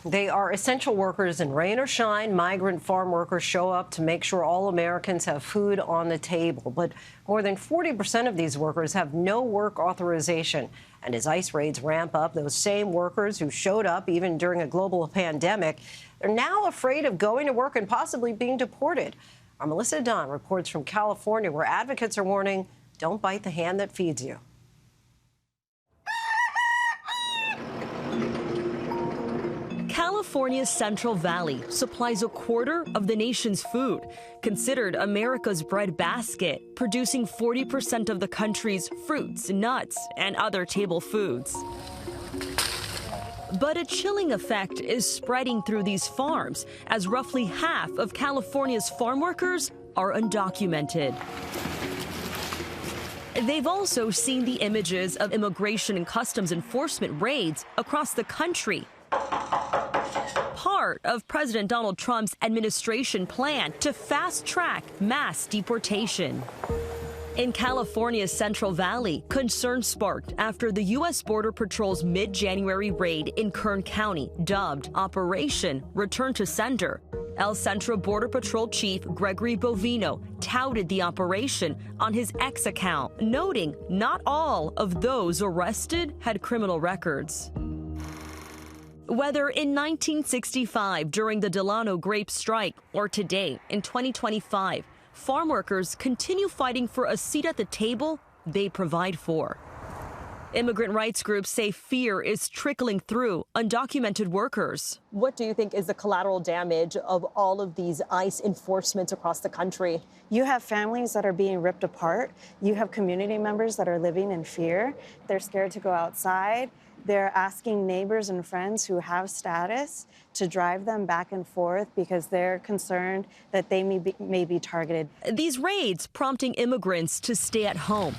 They are essential workers, and rain or shine, migrant farm workers show up to make sure all Americans have food on the table. But more than 40% of these workers have no work authorization. And as ICE raids ramp up, those same workers who showed up even during a global pandemic, they're now afraid of going to work and possibly being deported. Our Melissa Adan reports from California, where advocates are warning, don't bite the hand that feeds you. California's Central Valley supplies a quarter of the nation's food, considered America's breadbasket, producing 40% of the country's fruits, nuts, and other table foods. But a chilling effect is spreading through these farms, as roughly half of California's farm workers are undocumented. They've also seen the images of immigration and customs enforcement raids across the country, part of President Donald Trump's administration plan to fast-track mass deportation. In California's Central Valley, concern sparked after the U.S. Border Patrol's mid-January raid in Kern County, dubbed Operation Return to Sender. El Centro Border Patrol Chief Gregory Bovino touted the operation on his X account, noting not all of those arrested had criminal records. Whether in 1965 during the Delano grape strike or today in 2025, farm workers continue fighting for a seat at the table they provide for. Immigrant rights groups say fear is trickling through undocumented workers. What do you think is the collateral damage of all of these ICE enforcements across the country? You have families that are being ripped apart. You have community members that are living in fear. They're scared to go outside. They're asking neighbors and friends who have status to drive them back and forth because they're concerned that they may be targeted. These raids prompting immigrants to stay at home,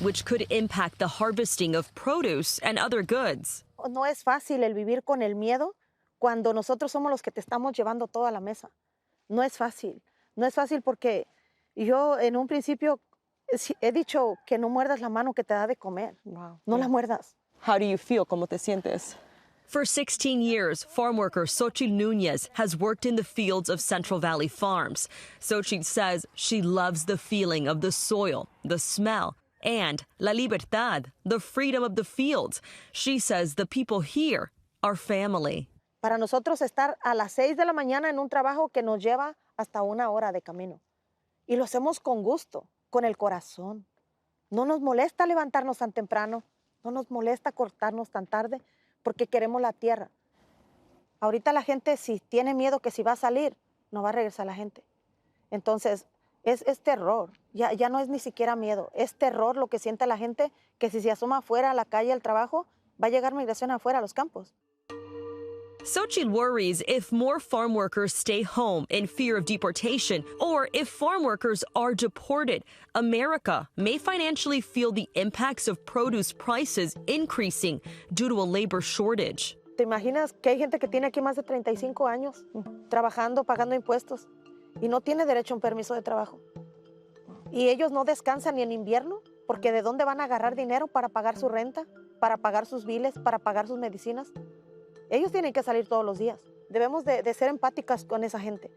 which could impact the harvesting of produce and other goods. No es fácil el vivir con el miedo cuando nosotros somos los que te estamos llevando toda la mesa. No es fácil. No es fácil porque yo en un principio he dicho que no muerdas la mano que te da de comer. Wow. No la muerdas. How do you feel? ¿Cómo te sientes? For 16 years, farm worker Xochitl Nunez has worked in the fields of Central Valley farms. Xochitl says she loves the feeling of the soil, the smell, and la libertad, the freedom of the fields. She says the people here are family. Para nosotros estar a las 6 de la mañana en un trabajo que nos lleva hasta 1 hora de camino. Y lo hacemos con gusto, con el corazón. No nos molesta levantarnos tan temprano, no nos molesta cortarnos tan tarde, porque queremos la tierra. Ahorita la gente, si tiene miedo que si va a salir, no va a regresar la gente. Entonces, es terror. Ya no es ni siquiera miedo. Es terror lo que siente la gente, que si se asoma afuera a la calle al trabajo, va a llegar migración afuera a los campos. Xochitl worries if more farm workers stay home in fear of deportation, or if farm workers are deported, America may financially feel the impacts of produce prices increasing due to a labor shortage. ¿Te imaginas que hay gente que tiene aquí más de 35 años trabajando, pagando impuestos y no tiene derecho a un permiso de trabajo? Y ellos no descansan ni en invierno, porque ¿de dónde van a agarrar dinero para pagar su renta, para pagar sus biles, para pagar sus medicinas? Ellos tienen que salir todos los días. Debemos de ser empáticas con esa gente,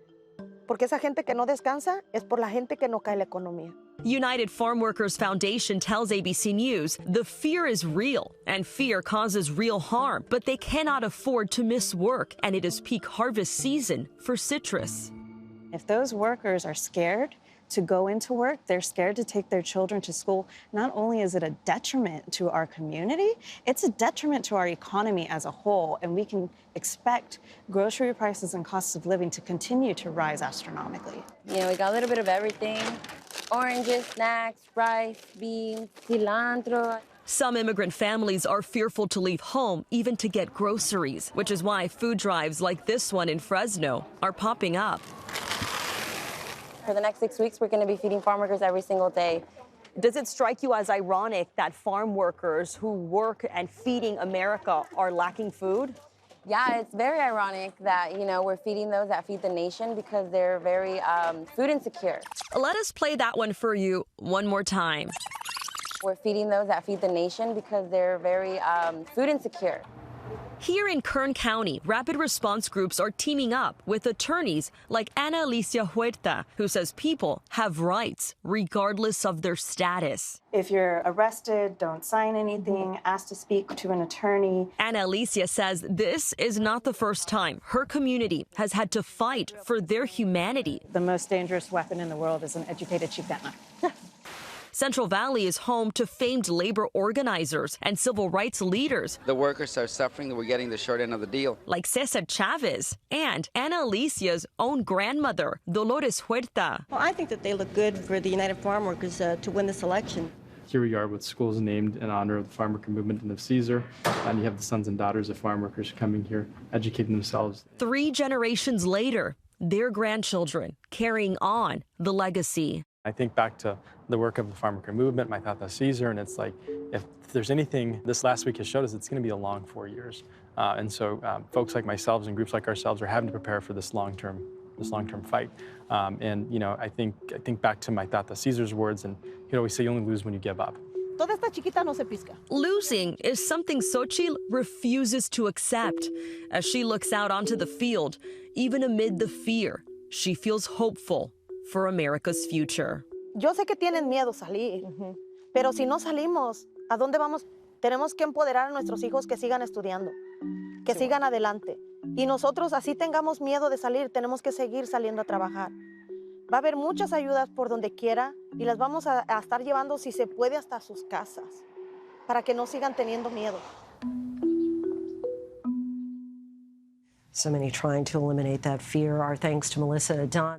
porque esa gente que no descansa es por la gente que no cae la economía. United Farm Workers Foundation tells ABC News the fear is real and fear causes real harm, but they cannot afford to miss work, and it is peak harvest season for citrus. If those workers are scared to go into work, they're scared to take their children to school, not only is it a detriment to our community, it's a detriment to our economy as a whole, and we can expect grocery prices and costs of living to continue to rise astronomically. You know, we got a little bit of everything. Oranges, snacks, rice, beans, cilantro. Some immigrant families are fearful to leave home, even to get groceries, which is why food drives like this one in Fresno are popping up. For the next 6 weeks, we're going to be feeding farm workers every single day. Does it strike you as ironic that farm workers who work and feeding America are lacking food? Yeah, it's very ironic that, you know, we're feeding those that feed the nation because they're very food insecure. Let us play that one for you one more time. We're feeding those that feed the nation because they're very food insecure. Here in Kern County, rapid response groups are teaming up with attorneys like Ana Alicia Huerta, who says people have rights regardless of their status. If you're arrested, don't sign anything, ask to speak to an attorney. Ana Alicia says this is not the first time her community has had to fight for their humanity. The most dangerous weapon in the world is an educated Chicana. Central Valley is home to famed labor organizers and civil rights leaders. The workers are suffering. We're getting the short end of the deal. Like Cesar Chavez and Ana Alicia's own grandmother, Dolores Huerta. Well, I think that they look good for the United Farm Workers to win this election. Here we are with schools named in honor of the farm worker movement and of Caesar. And you have the sons and daughters of farm workers coming here, educating themselves. 3 generations later, their grandchildren carrying on the legacy. I think back to the work of the farm worker movement, my Tata Caesar, and it's like, if there's anything this last week has showed us, it's going to be a long 4 years. And so folks like myself and groups like ourselves are having to prepare for this long-term fight. And, you know, I think back to my Tata Caesar's words, and he'd always say, you only lose when you give up. Toda esta chiquita no se pisca. Losing is something Xochitl refuses to accept. As she looks out onto the field, even amid the fear, she feels hopeful for America's future. Yo sé que tienen miedo salir, pero si no salimos, ¿a dónde vamos? Tenemos que empoderar a nuestros hijos que sigan estudiando, que sigan adelante. Y nosotros, así tengamos miedo de salir, tenemos que seguir saliendo a trabajar. Va a haber muchas ayudas por donde quiera y las vamos a estar llevando, si se puede, hasta sus casas, para que no sigan teniendo miedo. So many trying to eliminate that fear. Our thanks to Melissa Adan.